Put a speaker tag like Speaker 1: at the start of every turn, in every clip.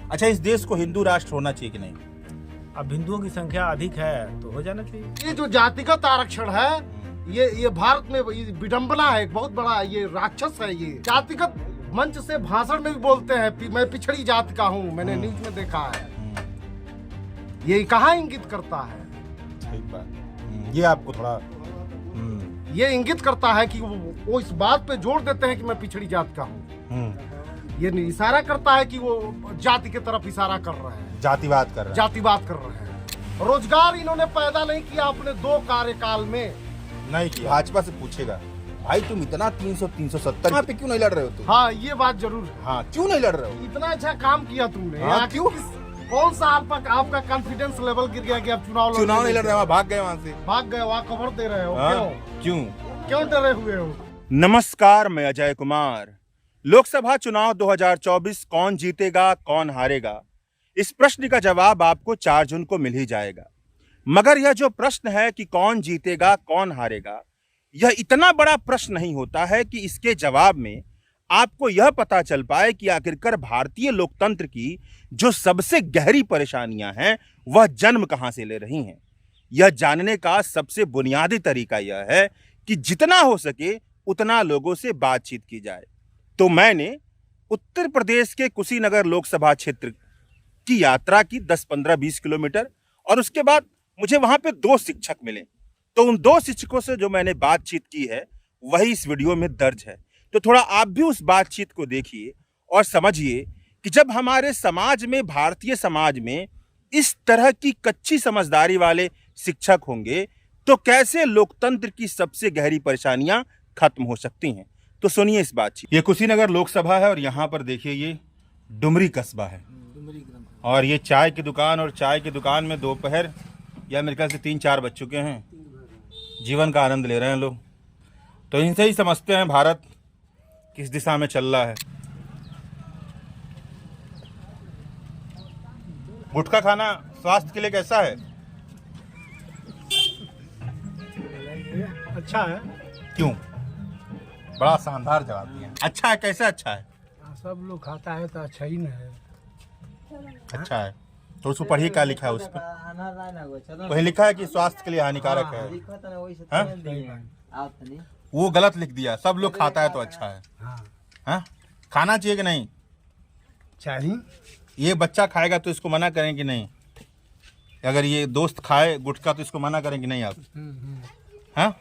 Speaker 1: अच्छा, इस देश को हिंदू राष्ट्र होना चाहिए कि नहीं?
Speaker 2: अब हिंदुओं की संख्या अधिक है तो हो जाना चाहिए।
Speaker 3: ये जो जातिगत आरक्षण है, ये भारत में विडंबना है, एक बहुत बड़ा ये राक्षस है। ये जातिगत मंच से भाषण में भी बोलते हैं मैं पिछड़ी जाति का हूँ, मैंने न्यूज में देखा है। ये कहाँ इंगित करता है?
Speaker 1: सही बात। ये आपको थोड़ा
Speaker 3: ये इंगित करता है कि वो इस बात पे जोर देते हैं कि मैं पिछड़ी जाति का हूँ। ये इशारा करता है कि वो जाति की तरफ इशारा कर रहे हैं,
Speaker 1: जातिवाद कर रहे हैं।
Speaker 3: जातिवाद कर रहे हैं। रोजगार इन्होंने पैदा नहीं किया अपने 2 कार्यकाल में।
Speaker 1: नहीं किया। भाजपा से पूछेगा, भाई तुम इतना 300-370 यहाँ पे क्यों नहीं लड़ रहे हो तुम?
Speaker 3: हाँ, ये बात जरूर है।
Speaker 1: हाँ, क्यों नहीं लड़ रहे हो?
Speaker 3: इतना अच्छा काम किया तुमने।
Speaker 1: हाँ, क्यों?
Speaker 3: कौन सा आपका कॉन्फिडेंस लेवल गिर गया कि आप चुनाव
Speaker 1: नहीं लड़ रहे, भाग गए वहाँ से।
Speaker 3: भाग गए, वहाँ कवर दे रहे हो। क्यों डरे हुए हो?
Speaker 1: नमस्कार, मैं अजय कुमार। लोकसभा चुनाव 2024 कौन जीतेगा कौन हारेगा, इस प्रश्न का जवाब आपको 4 जून को मिल ही जाएगा। मगर यह जो प्रश्न है कि कौन जीतेगा कौन हारेगा, यह इतना बड़ा प्रश्न नहीं होता है कि इसके जवाब में आपको यह पता चल पाए कि आखिरकार भारतीय लोकतंत्र की जो सबसे गहरी परेशानियां हैं वह जन्म कहां से ले रही हैं। यह जानने का सबसे बुनियादी तरीका यह है कि जितना हो सके उतना लोगों से बातचीत की जाए। तो मैंने उत्तर प्रदेश के कुशीनगर लोकसभा क्षेत्र की यात्रा की 10, 15, 20 किलोमीटर, और उसके बाद मुझे वहां पे 2 शिक्षक मिले। तो उन 2 शिक्षकों से जो मैंने बातचीत की है वही इस वीडियो में दर्ज है। तो थोड़ा आप भी उस बातचीत को देखिए और समझिए कि जब हमारे समाज में, भारतीय समाज में इस तरह की कच्ची समझदारी वाले शिक्षक होंगे तो कैसे लोकतंत्र की सबसे गहरी परेशानियां खत्म हो सकती हैं। तो सुनिए इस बातचीत। ये कुशीनगर लोकसभा है और यहाँ पर देखिए ये डुमरी कस्बा है और ये चाय की दुकान, और चाय की दुकान में दोपहर या मेरे ख्याल से 3-4 बज चुके हैं। जीवन का आनंद ले रहे हैं लोग। तो इनसे ही समझते हैं भारत किस दिशा में चल रहा है। गुटखा खाना स्वास्थ्य के लिए कैसा है?
Speaker 3: अच्छा है।
Speaker 1: क्यों? बड़ा शानदार जवाब दिया। अच्छा है, कैसे अच्छा है?
Speaker 3: सब लोग खाता है तो अच्छा ही ना है।
Speaker 1: अच्छा है तो उसको पढ़िए क्या लिखा है उस पर? वही लिखा है कि स्वास्थ्य के लिए हानिकारक है। हाँ? वो गलत लिख दिया। सब लोग खाता है तो अच्छा है। हाँ? खाना चाहिए कि नहीं?
Speaker 3: चाहिए।
Speaker 1: ये बच्चा खाएगा तो इसको मना करें कि नहीं? अगर ये दोस्त खाए गुटखा तो इसको मना करें कि नहीं आप? हाँ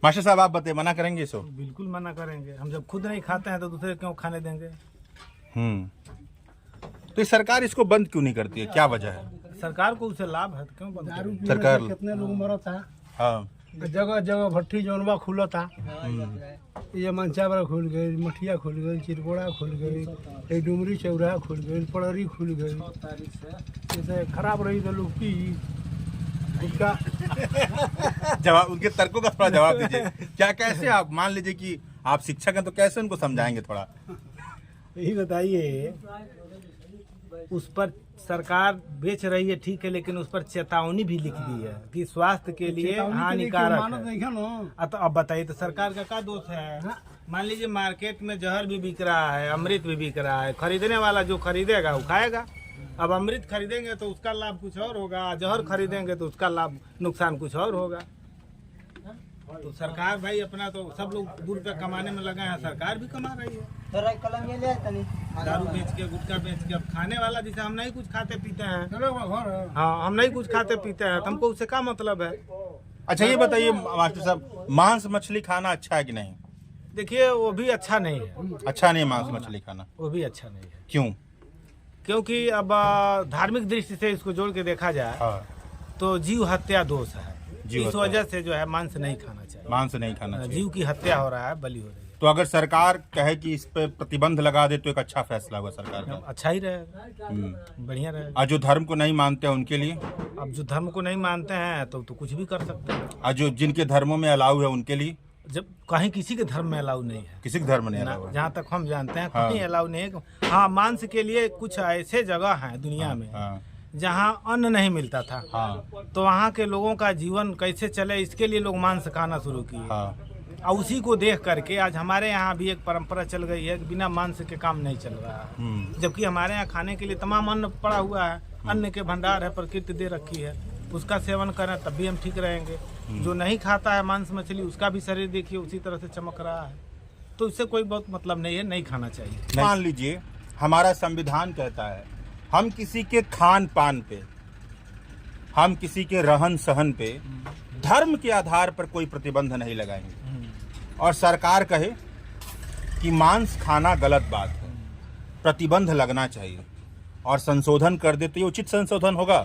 Speaker 1: मास्टर साहब, आप बताइए, मना करेंगे इसको?
Speaker 2: बिल्कुल मना करेंगे। हम जब खुद नहीं खाते हैं तो दूसरे क्यों खाने देंगे?
Speaker 1: तो सरकार इसको बंद क्यों नहीं करती है? क्या वजह है?
Speaker 2: सरकार को उससे लाभ है तो क्यों बंद करें?
Speaker 1: सरकार
Speaker 3: कितने लोग मरता है।
Speaker 1: हाँ,
Speaker 3: जगह जगह भट्टी जौनबा खुलता। ये मंचाबरा खुल गई, मठिया खुल गई, चिरकोड़ा खुल गई, डुमरी चौराहा खुल गई, पड़री खुल गई। जैसे खराब रही तो लोग पी गुटखा।
Speaker 1: जवाब, उनके तर्कों का थोड़ा जवाब दीजिए। क्या, कैसे आप मान लीजिए कि आप शिक्षक हैं तो कैसे उनको समझाएंगे थोड़ा?
Speaker 2: यही बताइए, उस पर सरकार बेच रही है ठीक है, लेकिन उस पर चेतावनी भी लिख दी है कि स्वास्थ्य के लिए हानिकारक है। तो अब बताइए, तो सरकार का क्या दोष है? मान लीजिए मार्केट में जहर भी बिक रहा है, अमृत भी बिक रहा है। खरीदने वाला जो खरीदेगा वो खाएगा। अब अमृत खरीदेंगे तो उसका लाभ कुछ और होगा, जहर खरीदेंगे तो उसका लाभ नुकसान कुछ और होगा। तो सरकार भाई अपना तो सब लोग ₹2 कमाने में लगे हैं, सरकार भी कमा रही है। दारू बेच के, गुटखा बेच के। अब खाने वाला, जैसे हम नहीं कुछ खाते पीते हैं, हाँ हम नहीं कुछ खाते पीते हैं, तो हमको उससे क्या मतलब है?
Speaker 1: अच्छा ये बताइए मास्टर साहब, मांस मछली खाना अच्छा है कि नहीं?
Speaker 2: देखिए, वो भी अच्छा नहीं है।
Speaker 1: अच्छा नहीं है मांस मछली खाना?
Speaker 2: वो भी अच्छा नहीं है।
Speaker 1: क्यों?
Speaker 2: क्योंकि अब धार्मिक दृष्टि से इसको जोड़ के देखा जाए तो जीव हत्या दोष है। इस वजह से जो है मांस नहीं खाना चाहिए।
Speaker 1: मांस नहीं खाना चाहिए।
Speaker 2: जीव की हत्या हो रहा है, बलि हो रही है।
Speaker 1: तो अगर सरकार कहे कि इस पे प्रतिबंध लगा दे तो एक अच्छा फैसला होगा सरकार का।
Speaker 2: अच्छा ही रहेगा, बढ़िया रहेगा।
Speaker 1: और जो धर्म को नहीं मानते हैं उनके लिए?
Speaker 2: अब जो धर्म को नहीं मानते हैं तो कुछ भी कर सकते हैं।
Speaker 1: और जो जिनके धर्मों में अलाउ है उनके लिए?
Speaker 2: जब कहीं किसी के धर्म में अलाउ नहीं है।
Speaker 1: किसी के धर्म में नहीं अलाउ है?
Speaker 2: जहाँ तक हम जानते हैं कहीं अलाउ नहीं है। हाँ, मांस के लिए कुछ ऐसे जगह हैं दुनिया में जहाँ अन्न नहीं मिलता था। तो वहाँ के लोगों का जीवन कैसे चले, इसके लिए लोग मांस खाना शुरू किए। और उसी को देख करके आज हमारे यहाँ भी एक परंपरा चल गई है कि बिना मांस के काम नहीं चल रहा है। जबकि हमारे यहाँ खाने के लिए तमाम अन्न पड़ा हुआ है, अन्न के भंडार है, प्रकृति दे रखी है, उसका सेवन करें तब भी हम ठीक रहेंगे। जो नहीं खाता है मांस मछली, उसका भी शरीर देखिए उसी तरह से चमक रहा है। तो इससे कोई बहुत मतलब नहीं है, नहीं खाना चाहिए।
Speaker 1: मान लीजिए हमारा संविधान कहता है हम किसी के खान पान पे, हम किसी के रहन सहन पे धर्म के आधार पर कोई प्रतिबंध नहीं लगाएंगे, और सरकार कहे कि मांस खाना गलत बात है, प्रतिबंध लगना चाहिए और संशोधन कर दे तो ये उचित संशोधन होगा।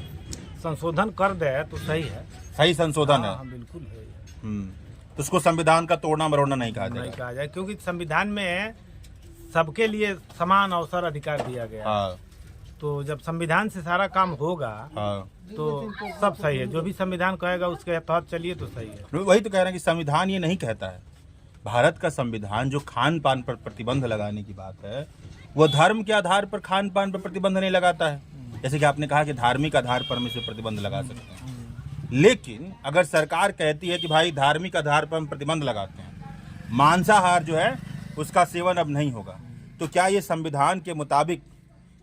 Speaker 2: संशोधन कर दे तो सही है,
Speaker 1: सही संशोधन है।
Speaker 2: हाँ, बिल्कुल है।
Speaker 1: तो उसको संविधान का तोड़ना मरोड़ना नहीं कहा
Speaker 2: नहीं
Speaker 1: जाएगा।
Speaker 2: कहा जाए, क्योंकि संविधान में सबके लिए समान अवसर अधिकार दिया गया है।
Speaker 1: हाँ,
Speaker 2: तो जब संविधान से सारा काम होगा
Speaker 1: हाँ।
Speaker 2: तो सब सही है। जो भी संविधान कहेगा उसके तहत चलिए तो सही है।
Speaker 1: वही तो कह रहे हैं कि संविधान ये नहीं कहता है। भारत का संविधान जो खान पान पर प्रतिबंध लगाने की बात है, वो धर्म के आधार पर खान पान पर प्रतिबंध नहीं लगाता है। जैसे कि आपने कहा कि धार्मिक आधार पर हम इस पर प्रतिबंध लगा सकते हैं, लेकिन अगर सरकार कहती है कि भाई धार्मिक आधार पर हम प्रतिबंध लगाते हैं, मांसाहार जो है उसका सेवन अब नहीं होगा, तो क्या ये संविधान के मुताबिक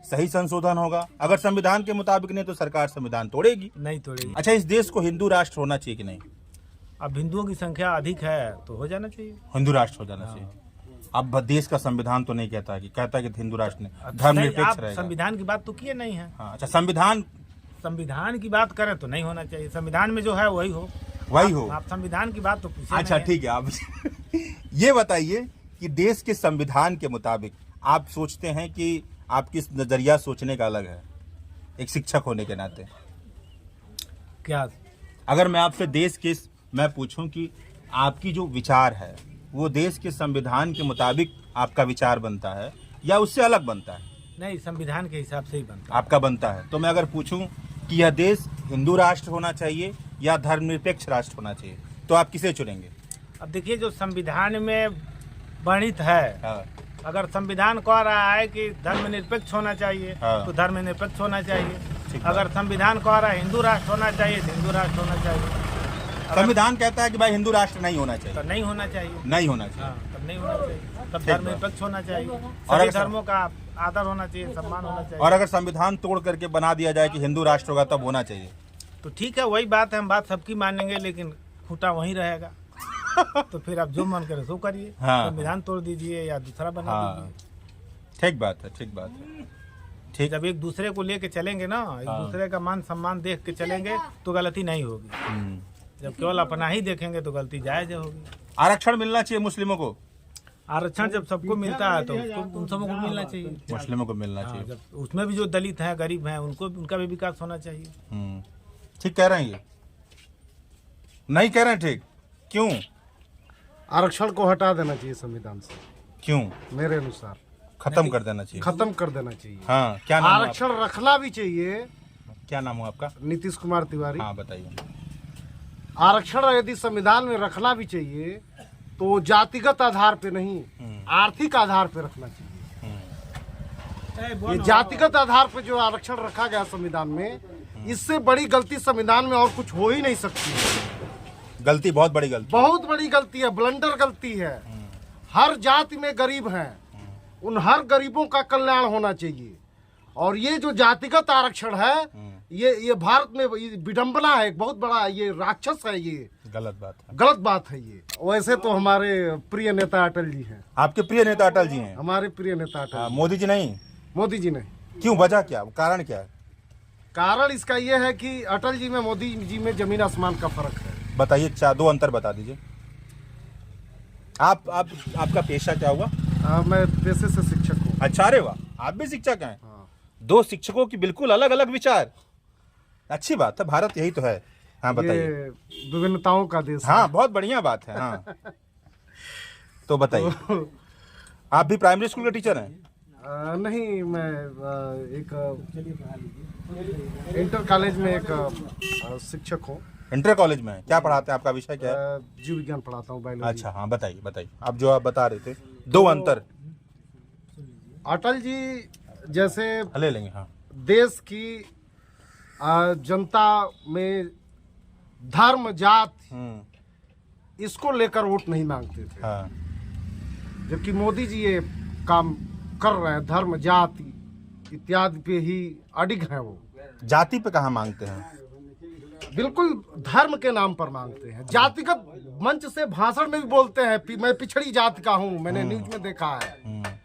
Speaker 1: सही संशोधन होगा? अगर संविधान के मुताबिक नहीं तो सरकार संविधान तोड़ेगी।
Speaker 2: नहीं तोड़ेगी।
Speaker 1: अच्छा, इस देश को हिंदू राष्ट्र होना चाहिए कि नहीं?
Speaker 2: अब हिंदुओं की संख्या अधिक है तो हो जाना चाहिए,
Speaker 1: हिंदू राष्ट्र हो जाना चाहिए। अब देश का संविधान तो नहीं कहता है, कि कहता है कि हिंदू राष्ट्र ने धर्मनिरपेक्ष
Speaker 2: आप
Speaker 1: रहेगा।
Speaker 2: संविधान की बात तो किए नहीं है।
Speaker 1: हाँ, अच्छा, संविधान
Speaker 2: की बात करें तो नहीं होना चाहिए। संविधान में जो है वही हो,
Speaker 1: वही हो।
Speaker 2: आप संविधान की बात तो पूछे
Speaker 1: अच्छा,
Speaker 2: नहीं है।
Speaker 1: ठीक है। आप ये बताइए कि देश के संविधान के मुताबिक आप सोचते हैं कि आपकी नजरिया सोचने का अलग है, एक शिक्षक होने के नाते।
Speaker 2: क्या
Speaker 1: अगर मैं आपसे मैं पूछूं कि आपकी जो विचार है वो देश के संविधान के मुताबिक आपका विचार बनता है या उससे अलग बनता है?
Speaker 2: नहीं, संविधान के हिसाब से ही बनता
Speaker 1: आपका बनता है। तो मैं अगर पूछूं कि यह देश हिंदू राष्ट्र होना चाहिए या धर्मनिरपेक्ष राष्ट्र होना चाहिए, तो आप किसे चुनेंगे?
Speaker 2: अब देखिए, जो संविधान में वर्णित है,
Speaker 1: हाँ,
Speaker 2: अगर संविधान कह रहा है कि धर्मनिरपेक्ष होना चाहिए
Speaker 1: हाँ,
Speaker 2: तो धर्मनिरपेक्ष होना चाहिए।
Speaker 1: ठीक
Speaker 2: अगर संविधान कह रहा है हिंदू राष्ट्र होना चाहिए तो हिंदू राष्ट्र होना चाहिए।
Speaker 1: संविधान कहता है कि भाई हिंदू राष्ट्र नहीं होना
Speaker 2: तो
Speaker 1: चाहिए,
Speaker 2: नहीं होना चाहिए।
Speaker 1: नहीं होना चाहिए।
Speaker 2: हाँ, तब नहीं होना चाहिए, तब
Speaker 1: ठीक है।
Speaker 2: धर्मनिरपेक्ष होना चाहिए।
Speaker 1: और
Speaker 2: सभी
Speaker 1: अगर
Speaker 2: धर्मों का आदर होना चाहिए, सम्मान होना चाहिए।
Speaker 1: और अगर संविधान तोड़ करके बना दिया जाए कि हिंदू राष्ट्र होगा तब होना चाहिए?
Speaker 2: तो ठीक है, वही बात है, हम बात सबकी मानेंगे, लेकिन खूंटा वहीं रहेगा। तो फिर आप जो मन करे सो करिए।
Speaker 1: हाँ,
Speaker 2: संविधान तोड़ दीजिए या दूसरा बना
Speaker 1: हाँ,
Speaker 2: दीजिए।
Speaker 1: ठीक बात है, ठीक बात है। ठीक।
Speaker 2: जब एक दूसरे को लेके चलेंगे ना, एक दूसरे का मान सम्मान देख के चलेंगे तो गलती नहीं होगी। जब केवल अपना ही देखेंगे तो गलती जायज होगी।
Speaker 1: आरक्षण मिलना चाहिए मुस्लिमों को।
Speaker 2: आरक्षण जब सबको मिलता है तो उन सबको को मिलना चाहिए।
Speaker 1: मुस्लिमों को मिलना
Speaker 2: हाँ,
Speaker 1: चाहिए।
Speaker 2: जब उसमें भी जो दलित हैं, गरीब हैं, उनका भी विकास होना चाहिए।
Speaker 1: ठीक कह रहे हैं ये? नहीं कह रहे हैं? ठीक। क्यों?
Speaker 3: आरक्षण को हटा देना चाहिए संविधान से,
Speaker 1: क्यों?
Speaker 3: मेरे अनुसार
Speaker 1: खत्म कर देना चाहिए।
Speaker 3: खत्म कर देना चाहिए।
Speaker 1: हाँ, क्या नाम है
Speaker 3: आरक्षण रखना भी चाहिए।
Speaker 1: आपका? क्या नाम हो आपका?
Speaker 3: नीतीश कुमार तिवारी।
Speaker 1: हाँ, बताइए।
Speaker 3: आरक्षण यदि संविधान में रखना भी चाहिए तो जातिगत आधार पे नहीं, आर्थिक आधार पे रखना चाहिए। ये जातिगत आधार पे जो आरक्षण रखा गया संविधान में, इससे बड़ी गलती संविधान में और कुछ हो ही नहीं सकती।
Speaker 1: गलती, बहुत बड़ी गलती,
Speaker 3: बहुत बड़ी गलती है, ब्लंडर गलती है। हर जाति में गरीब हैं, उन हर गरीबों का कल्याण होना चाहिए। और ये जो जातिगत आरक्षण है, ये भारत में विडंबना है, बहुत बड़ा ये राक्षस है, ये
Speaker 1: गलत बात है,
Speaker 3: गलत बात है ये। वैसे तो हमारे प्रिय नेता अटल जी हैं।
Speaker 1: आपके प्रिय नेता अटल जी हैं?
Speaker 3: हमारे प्रिय नेता अटल जी।
Speaker 1: मोदी जी नहीं?
Speaker 3: मोदी जी नहीं।
Speaker 1: क्यों? वजह क्या, कारण क्या है?
Speaker 3: कारण इसका ये है कि अटल जी में, मोदी जी में जमीन आसमान का फर्क है।
Speaker 1: बताइए, दो अंतर बता दीजिए। आपका पेशा क्या हुआ?
Speaker 3: मैं पेशे से शिक्षक हूँ।
Speaker 1: अच्छा, अरे वाह, आप भी शिक्षक हैं।
Speaker 3: हाँ।
Speaker 1: दो शिक्षकों की बिल्कुल अलग अलग विचार, अच्छी बात है, भारत यही तो है। हाँ, बताइए।
Speaker 3: ये विभिन्नताओं का देश
Speaker 1: हाँ,
Speaker 3: है।
Speaker 1: बहुत बढ़िया बात है। हाँ, तो बताइए, आप भी प्राइमरी स्कूल के टीचर हैं?
Speaker 3: नहीं, मैं एक इंटर कॉलेज में एक शिक्षक हूँ।
Speaker 1: इंटर कॉलेज में क्या पढ़ाते हैं? आपका विषय क्या है?
Speaker 3: जीव विज्ञान पढ़ाता हूँ, बायोलॉजी।
Speaker 1: अच्छा, हाँ, बताइए। आप बता रहे थे दो अंतर।
Speaker 3: अटल जी जैसे
Speaker 1: ले लेंगे। हाँ,
Speaker 3: देश की जनता में धर्म, जात इसको लेकर वोट नहीं मांगते थे।
Speaker 1: हाँ।
Speaker 3: जबकि मोदी जी ये काम कर रहे हैं, धर्म जाति इत्यादि पे ही अडिग हैं वो।
Speaker 1: जाति पे कहाँ मांगते हैं?
Speaker 3: बिल्कुल धर्म के नाम पर मांगते हैं। जातिगत मंच से भाषण में भी बोलते हैं मैं पिछड़ी जाति का हूँ, मैंने न्यूज में देखा है।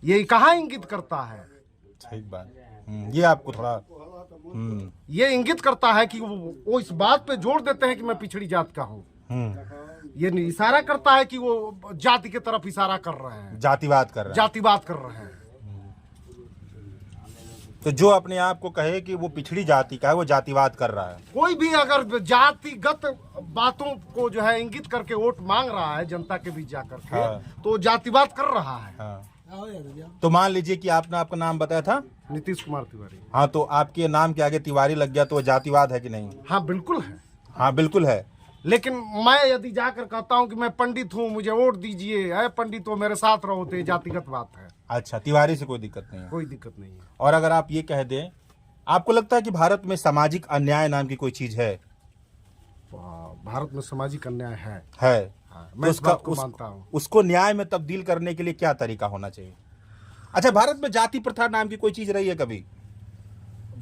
Speaker 3: ये कहाँ इंगित करता है?
Speaker 1: ठीक बात। ये आपको थोड़ा
Speaker 3: ये इंगित करता है कि वो इस बात पे जोर देते हैं कि मैं पिछड़ी जाति का हूँ। ये इशारा करता है कि वो जाति के तरफ इशारा कर रहे हैं,
Speaker 1: जातिवाद कर रहे हैं।
Speaker 3: जातिवाद कर रहे हैं।
Speaker 1: तो जो अपने आप को कहे कि वो पिछड़ी जाति का है, वो जातिवाद कर रहा है।
Speaker 3: कोई भी अगर जातिगत बातों को जो है इंगित करके वोट मांग रहा है जनता के बीच जाकर के,
Speaker 1: हाँ।
Speaker 3: तो जातिवाद कर रहा है।
Speaker 1: हाँ। तो मान लीजिए कि आपने आपका नाम बताया था
Speaker 3: नीतीश कुमार तिवारी।
Speaker 1: हाँ, तो आपके नाम के आगे तिवारी लग गया तो वो जातिवाद है कि नहीं?
Speaker 3: हाँ बिल्कुल है।
Speaker 1: हाँ बिल्कुल है।
Speaker 3: लेकिन मैं यदि जाकर कहता हूँ कि मैं पंडित हूँ, मुझे वोट दीजिए, है पंडित हो मेरे साथ रहो, तो ये जातिगत बात है।
Speaker 1: अच्छा, तिवारी से कोई दिक्कत नहीं है?
Speaker 3: कोई दिक्कत नहीं है।
Speaker 1: और अगर आप ये कह दें, आपको लगता है कि भारत में सामाजिक अन्याय नाम की कोई चीज है?
Speaker 3: भारत में सामाजिक अन्याय है।
Speaker 1: हाँ,
Speaker 3: मैं इस बात को मानता हूँ।
Speaker 1: उसको न्याय में तब्दील करने के लिए क्या तरीका होना चाहिए? अच्छा, भारत में जाति प्रथा नाम की कोई चीज रही है कभी?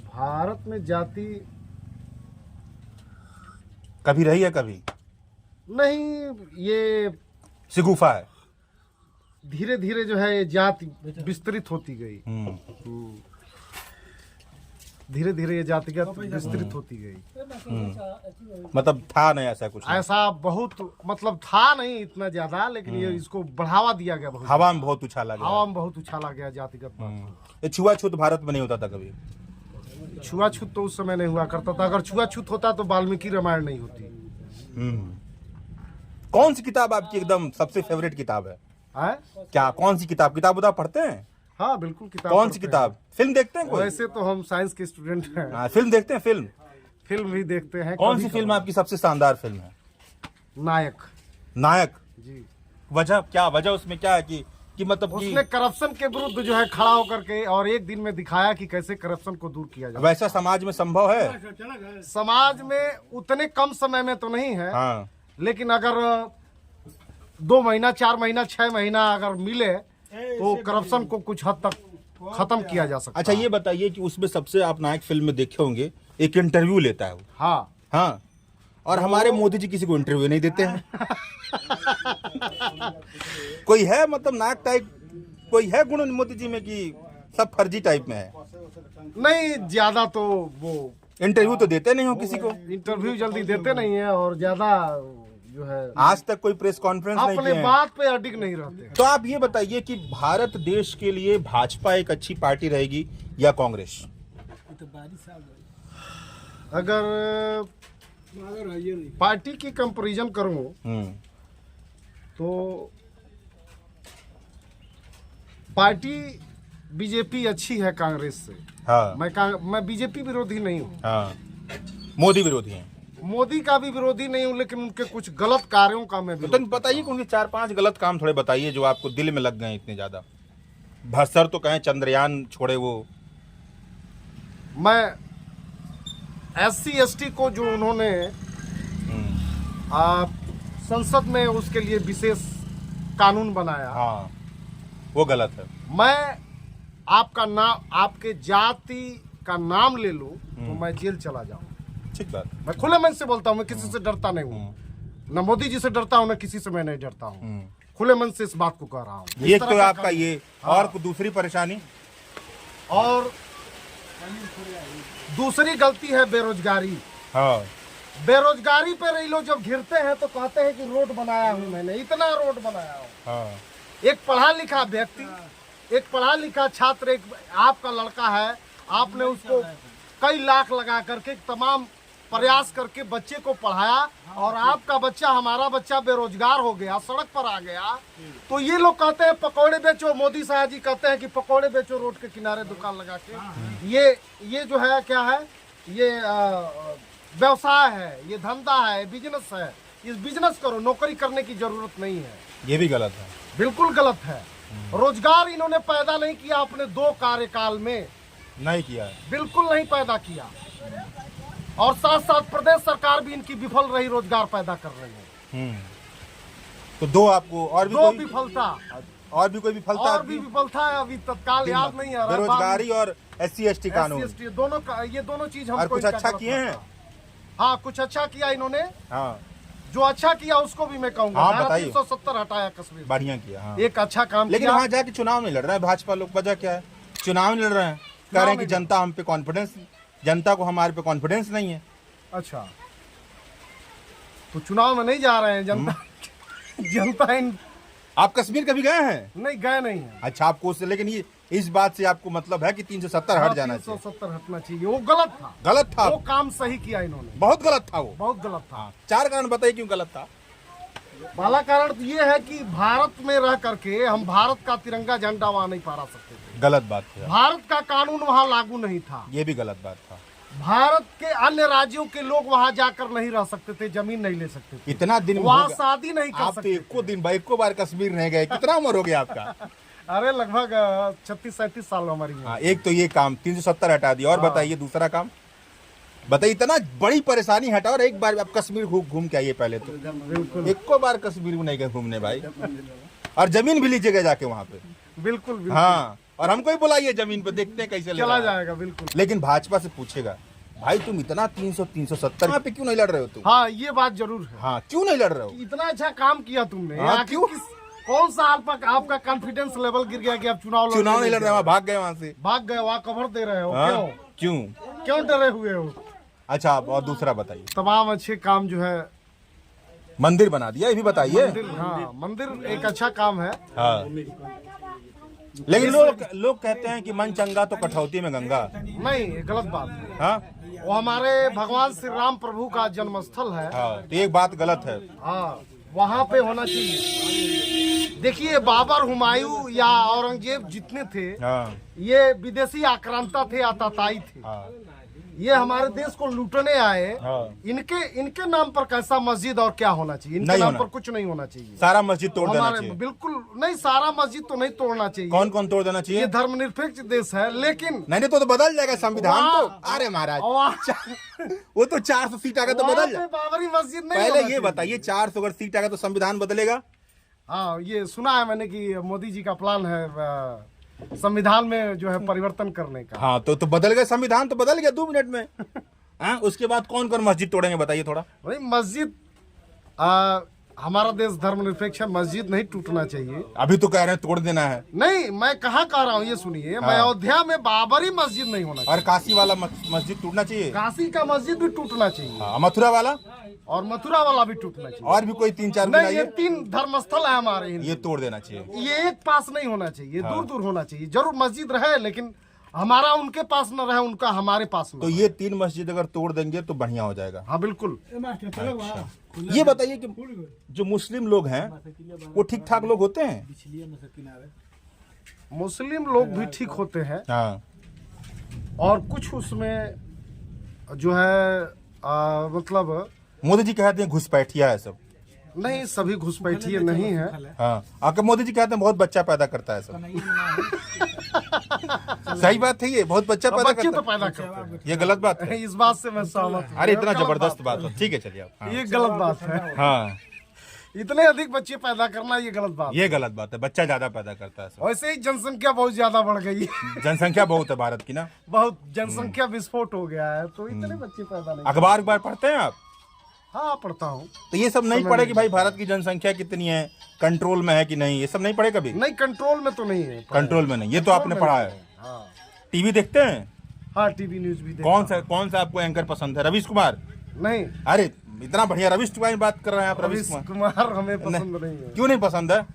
Speaker 3: भारत में जाति
Speaker 1: कभी रही है? कभी
Speaker 3: नहीं। ये
Speaker 1: शिगुफा है।
Speaker 3: धीरे धीरे जो है ये जाति विस्तृत होती गई। धीरे धीरे ये जातिगत विस्तृत होती गई।
Speaker 1: मतलब था नहीं ऐसा कुछ?
Speaker 3: ऐसा बहुत मतलब था नहीं इतना ज्यादा, लेकिन ये इसको बढ़ावा दिया गया। बहुत
Speaker 1: हवा में बहुत उछाला गया।
Speaker 3: हवा में बहुत उछाला गया जातिगत बात।
Speaker 1: ये छुआछूत भारत में नहीं होता था कभी?
Speaker 3: छुआछूत तो उस समय नहीं हुआ करता था। अगर छुआछूत होता तो वाल्मीकि रामायण नहीं होती।
Speaker 1: कौन सी किताब आपकी एकदम सबसे फेवरेट किताब है? क्या कौन सी किताब उताब पढ़ते हैं?
Speaker 3: हाँ बिल्कुल। किताब
Speaker 1: कौन सी किताब? फिल्म देखते हैं कोई?
Speaker 3: वैसे तो हम साइंस के स्टूडेंट हैं।
Speaker 1: फिल्म देखते हैं?
Speaker 3: फिल्म भी देखते हैं।
Speaker 1: कौन सी फिल्म आपकी सबसे शानदार फिल्म है?
Speaker 3: नायक।
Speaker 1: नायक
Speaker 3: जी।
Speaker 1: वजह क्या? वजह उसमें क्या है कि मतलब
Speaker 3: उसने करप्शन के विरुद्ध जो है खड़ा होकर के और एक दिन में दिखाया कि कैसे करप्शन को दूर किया जाए।
Speaker 1: वैसा समाज में संभव है?
Speaker 3: समाज में उतने कम समय में तो नहीं है।
Speaker 1: हाँ।
Speaker 3: लेकिन अगर 2 महीना 4 महीना 6 महीना अगर मिले तो करप्शन को कुछ हद तक खत्म किया जा सकता है।
Speaker 1: अच्छा, ये बताइए कि उसमें सबसे आप नायक फिल्म में देखे होंगे, एक इंटरव्यू लेता है वो।
Speaker 3: हाँ
Speaker 1: हाँ। और हमारे मोदी जी किसी को इंटरव्यू नहीं देते हैं। कोई है मतलब नायक टाइप कोई है गुण मोदी जी में कि सब फर्जी टाइप में है?
Speaker 3: नहीं, ज्यादा तो वो
Speaker 1: इंटरव्यू तो देते नहीं हो किसी को।
Speaker 3: इंटरव्यू जल्दी देते नहीं है और ज्यादा जो है
Speaker 1: आज तक कोई प्रेस कॉन्फ्रेंस नहीं
Speaker 3: अपने
Speaker 1: किए
Speaker 3: बात पे अडिग नहीं रहते हैं।
Speaker 1: तो आप ये बताइए कि भारत देश के लिए भाजपा एक अच्छी पार्टी रहेगी या कांग्रेस?
Speaker 3: अगर पार्टी की कंपैरिजन करूं तो पार्टी बीजेपी अच्छी है कांग्रेस से।
Speaker 1: हाँ।
Speaker 3: मैं बीजेपी विरोधी नहीं हूँ।
Speaker 1: हाँ। मोदी विरोधी हैं?
Speaker 3: मोदी का भी विरोधी नहीं हूँ, लेकिन उनके कुछ गलत कार्यों का मैं
Speaker 1: तो बताइए कि उनके 4-5 गलत काम थोड़े बताइए जो आपको दिल में लग गए इतने ज्यादा। भस्सर तो कहें चंद्रयान छोड़े वो।
Speaker 3: मैं SC ST को जो उन्होंने संसद में उसके लिए विशेष कानून बनाया,
Speaker 1: हाँ, वो गलत है।
Speaker 3: मैं आपका नाम आपके जाति का नाम ले लूं तो मैं जेल चला जाऊं।
Speaker 1: ठीक बात।
Speaker 3: मैं खुले मन से बोलता हूं, मैं किसी से डरता नहीं हूं। न मोदी जी से डरता हूं, न किसी से मैं नहीं डरता हूं। खुले मन से इस बात को कह रहा हूं।
Speaker 1: ये तो आपका ये और दूसरी परेशानी
Speaker 3: और दूसरी गलती है बेरोजगारी।
Speaker 1: हाँ।
Speaker 3: बेरोजगारी पे रही लोग जब घिरते हैं तो कहते हैं कि रोड बनाया हूं मैंने, इतना रोड बनाया हूं।
Speaker 1: हाँ।
Speaker 3: एक पढ़ा लिखा व्यक्ति, एक पढ़ा लिखा छात्र, एक आपका लड़का है, आपने उसको कई लाख लगा करके तमाम प्रयास करके बच्चे को पढ़ाया और आपका बच्चा, हमारा बच्चा बेरोजगार हो गया, सड़क पर आ गया। तो ये लोग कहते हैं पकौड़े बेचो, मोदी साहब जी कहते हैं कि पकौड़े बेचो रोड के किनारे दुकान लगा के। ये जो है क्या है, ये व्यवसाय है, ये धंधा है, बिजनेस है। इस बिजनेस करो, नौकरी करने की जरूरत नहीं है।
Speaker 1: ये भी गलत है,
Speaker 3: बिल्कुल गलत है। रोजगार इन्होंने पैदा नहीं किया अपने 2 कार्यकाल में,
Speaker 1: नहीं किया है,
Speaker 3: बिल्कुल नहीं पैदा किया। और साथ साथ प्रदेश सरकार भी इनकी विफल रही रोजगार पैदा कर रही है।
Speaker 1: तो दो आपको और भी
Speaker 3: दो
Speaker 1: कोई
Speaker 3: विफलता
Speaker 1: और भी कोई विफलता
Speaker 3: और भी विफलता है, अभी तत्काल याद नहीं आ रहा।
Speaker 1: बेरोजगारी और SC/ST कानून
Speaker 3: SC/ST दोनों का, ये दोनों चीज हमको
Speaker 1: और कुछ
Speaker 3: इनका
Speaker 1: अच्छा
Speaker 3: गलत
Speaker 1: किए हैं।
Speaker 3: लगता। हाँ, कुछ अच्छा किया इन्होंने,
Speaker 1: हाँ
Speaker 3: जो अच्छा किया उसको भी मैं कहूंगा।
Speaker 1: हाँ,
Speaker 3: धारा
Speaker 1: बताइए।
Speaker 3: 370 हटाया कश्मीर,
Speaker 1: बढ़िया किया। हाँ
Speaker 3: एक अच्छा काम
Speaker 1: लेकिन
Speaker 3: किया।
Speaker 1: वहाँ जाके चुनाव नहीं लड़ रहा है भाजपा लोग, वजह क्या है? चुनाव नहीं लड़ रहे हैं, कह रहे हैं कि
Speaker 3: नहीं
Speaker 1: जनता हम पे कॉन्फिडेंस, जनता को हमारे पे कॉन्फिडेंस नहीं है।
Speaker 3: अच्छा, तो चुनाव में नहीं जा रहे हैं जनता जनता इन
Speaker 1: आप कश्मीर कभी गए हैं?
Speaker 3: नहीं गए नहीं है।
Speaker 1: अच्छा, आपको उससे, लेकिन ये इस बात से आपको मतलब है कि 370 हट जाना चाहिए?
Speaker 3: 370 हटना चाहिए, वो गलत था।
Speaker 1: गलत था,
Speaker 3: वो काम सही किया इन्होंने,
Speaker 1: बहुत गलत था वो।
Speaker 3: बहुत गलत था।
Speaker 1: 4 कारण बताइए क्यों गलत था।
Speaker 3: पहला कारण तो ये है कि भारत में रह करके हम भारत का तिरंगा झंडा वहाँ नहीं फहरा सकते थे।
Speaker 1: गलत बात है,
Speaker 3: भारत का कानून वहाँ लागू नहीं था।
Speaker 1: ये भी गलत बात था।
Speaker 3: भारत के अन्य राज्यों के लोग वहाँ जाकर नहीं रह सकते थे, जमीन नहीं ले सकते थे,
Speaker 1: इतना दिन
Speaker 3: वहाँ
Speaker 1: हो गया-
Speaker 3: शादी नहीं कर
Speaker 1: आप तो
Speaker 3: सकते।
Speaker 1: एको दिन भाई एको बार कश्मीर नहीं गए, कितना उम्र हो गया आपका?
Speaker 3: अरे लगभग 36-37 साल हमारी उम्र।
Speaker 1: हाँ, एक तो ये काम 370 हटा दिया, और बताइए दूसरा काम बताइए। इतना बड़ी परेशानी हटा, और एक बार आप कश्मीर घूम के आइए पहले तो।
Speaker 3: बिल्कुल
Speaker 1: एको बार कश्मीर में नहीं गए घूमने भाई, और जमीन भी लीजिएगा जाके वहाँ पे।
Speaker 3: बिल्कुल बिल्कुल।
Speaker 1: हाँ, और हमको ही बुलाइए जमीन पे, देखते हैं कैसे ले
Speaker 3: चला
Speaker 1: रहा है।
Speaker 3: जाएगा बिल्कुल।
Speaker 1: लेकिन भाजपा से पूछेगा, भाई तुम इतना 300-370 यहाँ पे क्यों नहीं लड़ रहे हो तुम?
Speaker 3: हाँ, ये बात जरूर है।
Speaker 1: हाँ, क्यों नहीं लड़ रहे हो?
Speaker 3: इतना अच्छा काम किया तुमने,
Speaker 1: हाँ,
Speaker 3: आखिर
Speaker 1: क्यों?
Speaker 3: कौन सा आपका कॉन्फिडेंस लेवल गिर गया कि आप चुनाव
Speaker 1: चुनाव नहीं लड़ रहे, वहाँ भाग गए वहाँ से।
Speaker 3: भाग गए, वहाँ कवर दे रहे हो?
Speaker 1: हाँ,
Speaker 3: क्यों
Speaker 1: क्यों?
Speaker 3: क्यों डरे हुए हो?
Speaker 1: अच्छा, आप और दूसरा बताइए।
Speaker 3: तमाम अच्छे काम जो है,
Speaker 1: मंदिर बना दिया, ये भी बताइए।
Speaker 3: हाँ, मंदिर एक अच्छा काम है।
Speaker 1: हाँ, लेकिन लोग कहते हैं कि मन चंगा तो कठौती में गंगा।
Speaker 3: नहीं, ये गलत बात है।
Speaker 1: हाँ
Speaker 3: वो हमारे भगवान श्री राम प्रभु का जन्म स्थल है।
Speaker 1: हाँ, तो एक बात गलत है।
Speaker 3: हाँ, वहाँ पे होना चाहिए। देखिए, बाबर, हुमायूं या औरंगजेब जितने थे,
Speaker 1: हाँ
Speaker 3: ये विदेशी आक्रांता थे, आतताई थे।
Speaker 1: हाँ
Speaker 3: ये हमारे देश को लूटने आए।
Speaker 1: हाँ।
Speaker 3: इनके नाम पर कैसा मस्जिद और क्या होना चाहिए? इनके
Speaker 1: नहीं
Speaker 3: नाम
Speaker 1: होना।
Speaker 3: पर कुछ नहीं होना चाहिए।
Speaker 1: सारा मस्जिद तोड़ देना
Speaker 3: हमारे
Speaker 1: चाहिए।
Speaker 3: बिल्कुल नहीं, सारा मस्जिद तो नहीं तोड़ना चाहिए।
Speaker 1: कौन कौन तोड़ देना चाहिए?
Speaker 3: ये धर्मनिरपेक्ष देश है, लेकिन
Speaker 1: नहीं तो बदल जाएगा संविधान तो।
Speaker 3: वहाँ-
Speaker 1: अरे महाराज,
Speaker 3: वहाँ
Speaker 1: वो तो 400 सीट आ गया तो बदल
Speaker 3: पे
Speaker 1: जाए।
Speaker 3: बाबरी मस्जिद नहीं होना
Speaker 1: पहले ये
Speaker 3: चाहिए।
Speaker 1: बताइए, 400 अगर सीट आ गया तो संविधान बदलेगा?
Speaker 3: हाँ, ये सुना है मैंने कि मोदी जी का प्लान है संविधान में जो है परिवर्तन करने का।
Speaker 1: हाँ, तो बदल गया संविधान, तो बदल गया 2 मिनट में। हाँ, उसके बाद कौन कौन मस्जिद तोड़ेंगे बताइए थोड़ा।
Speaker 3: भाई मस्जिद, हमारा देश धर्मनिरपेक्ष है, मस्जिद नहीं टूटना चाहिए।
Speaker 1: अभी तो कह रहे हैं तोड़ देना है।
Speaker 3: नहीं, मैं कहाँ कह रहा हूँ, ये सुनिए। मैं अयोध्या में बाबरी मस्जिद नहीं होना चाहिए।
Speaker 1: और काशी वाला मस्जिद टूटना चाहिए।
Speaker 3: काशी का मस्जिद भी टूटना चाहिए,
Speaker 1: हाँ, मथुरा वाला,
Speaker 3: और मथुरा वाला भी टूटना चाहिए।
Speaker 1: और भी कोई 3-4
Speaker 3: नहीं, ये
Speaker 1: बनाइए,
Speaker 3: 3 धर्मस्थल है हमारे हिंदू।
Speaker 1: ये तोड़ देना चाहिए।
Speaker 3: ये एक पास नहीं होना चाहिए, दूर दूर होना चाहिए। जरूर मस्जिद रहे, लेकिन हमारा उनके पास न रहे, उनका हमारे पास न
Speaker 1: तो
Speaker 3: रहे।
Speaker 1: ये 3 मस्जिद अगर तोड़ देंगे तो बढ़िया हो जाएगा।
Speaker 3: हाँ बिल्कुल।
Speaker 1: ये बताइए कि जो मुस्लिम लोग हैं वो ठीक ठाक लोग होते हैं?
Speaker 3: मुस्लिम लोग भी ठीक होते हैं,
Speaker 1: हाँ,
Speaker 3: और कुछ उसमें जो है मतलब
Speaker 1: मोदी जी कहते हैं घुसपैठिया है सब।
Speaker 3: नहीं, सभी घुसपैठिए नहीं है।
Speaker 1: हाँ, आके मोदी जी कहते हैं बहुत बच्चा पैदा करता है सब। सही बात है, ये बहुत बच्चा पैदा
Speaker 3: बच्चे तो
Speaker 1: करता
Speaker 3: पैदा करते
Speaker 1: है। ये गलत बात है।
Speaker 3: हैं, इस बात से मैं सहमत हूँ।
Speaker 1: अरे इतना
Speaker 3: गलत
Speaker 1: जबरदस्त बात है। ठीक है, चलिए आप।
Speaker 3: ये गलत बात है।
Speaker 1: हाँ,
Speaker 3: इतने अधिक बच्चे पैदा करना ये गलत बात है।
Speaker 1: ये गलत बात है, बच्चा ज्यादा पैदा करता है सब।
Speaker 3: वैसे ही जनसंख्या बहुत ज्यादा बढ़ गई है।
Speaker 1: जनसंख्या बहुत है भारत की ना।
Speaker 3: बहुत जनसंख्या विस्फोट हो गया है, तो इतने बच्चे पैदा नहीं।
Speaker 1: अखबार पढ़ते हैं आप?
Speaker 3: हाँ, पढ़ता हूँ।
Speaker 1: तो ये सब नहीं पढ़े कि भाई भारत की जनसंख्या कितनी है, कंट्रोल में है कि नहीं, ये सब नहीं पढ़े कभी?
Speaker 3: नहीं, कंट्रोल में तो नहीं है।
Speaker 1: कंट्रोल में नहीं, ये तो आपने पढ़ा है।
Speaker 3: हाँ,
Speaker 1: टीवी देखते हैं?
Speaker 3: हाँ, टीवी न्यूज भी देखता
Speaker 1: कौन सा आपको एंकर पसंद है? रवीश कुमार?
Speaker 3: हूँ। नहीं,
Speaker 1: अरे इतना बढ़िया रवीश कुमार की बात कर रहे हैं आप।
Speaker 3: रवीश कुमार हमें पसंद नहीं है।
Speaker 1: क्यों नहीं पसंद है?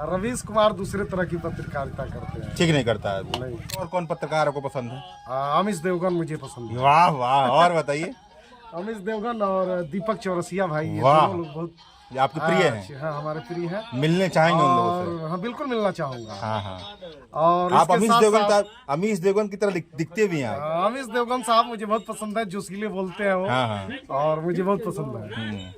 Speaker 3: रवीश कुमार दूसरे तरह की पत्रकारिता करते हैं।
Speaker 1: ठीक नहीं करता है वो।
Speaker 3: नहीं।
Speaker 1: और कौन पत्रकार आपको पसंद है?
Speaker 3: अमिश देवगन मुझे पसंद है।
Speaker 1: वाह वाह, और बताइए।
Speaker 3: अमिश देवगन और दीपक चौरसिया भाई, ये
Speaker 1: वाह।
Speaker 3: दोनों लोग बहुत
Speaker 1: ये आपके प्रिय हैं?
Speaker 3: हाँ, हमारे प्रिय हैं।
Speaker 1: मिलने चाहेंगे उन लोगों से?
Speaker 3: और हाँ, बिल्कुल मिलना चाहूंगा।
Speaker 1: हाँ हाँ।
Speaker 3: और
Speaker 1: आप
Speaker 3: इसके
Speaker 1: अमीश
Speaker 3: साथ
Speaker 1: देवगन
Speaker 3: साथ
Speaker 1: अमीश देवगन की तरह दिखते भी हैं आप।
Speaker 3: अमिश देवगन साहब मुझे बहुत पसंद है, जोशीले बोलते हैं वो।
Speaker 1: हाँ हाँ।
Speaker 3: और मुझे बहुत पसंद है।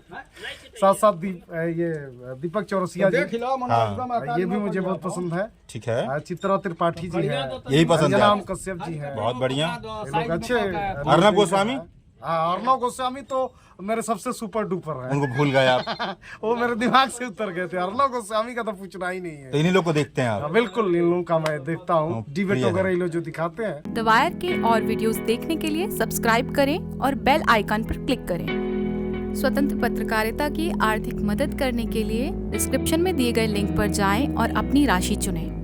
Speaker 3: साथ साथ ये दीपक चौरसिया जी,
Speaker 1: हाँ,
Speaker 3: ये भी मुझे बहुत पसंद है।
Speaker 1: ठीक है,
Speaker 3: चित्रा त्रिपाठी जी है,
Speaker 1: यही पसंद है
Speaker 3: अंजना
Speaker 1: आपको?
Speaker 3: कश्यप जी है।
Speaker 1: बहुत बढ़िया।
Speaker 3: ये लोग अच्छे।
Speaker 1: अर्नब गोस्वामी?
Speaker 3: हाँ, अर्नव गोस्वामी तो मेरे सबसे सुपर डुपर है।
Speaker 1: उनको भूल गए आप?
Speaker 3: वो मेरे दिमाग से उतर गए थे। अर्नव गोस्वामी का तो पूछना ही नहीं है।
Speaker 1: तो इन्हीं लोग को देखते हैं आप?
Speaker 3: हाँ, बिल्कुल इन लोगों का मैं देखता हूँ, डिबेट वगैरह ये लोग जो दिखाते हैं।
Speaker 4: द वायर के और वीडियोस देखने के लिए सब्सक्राइब करें और बेल आइकन पर क्लिक करें। स्वतंत्र पत्रकारिता की आर्थिक मदद करने के लिए डिस्क्रिप्शन में दिए गए लिंक पर जाएं और अपनी राशि चुनें।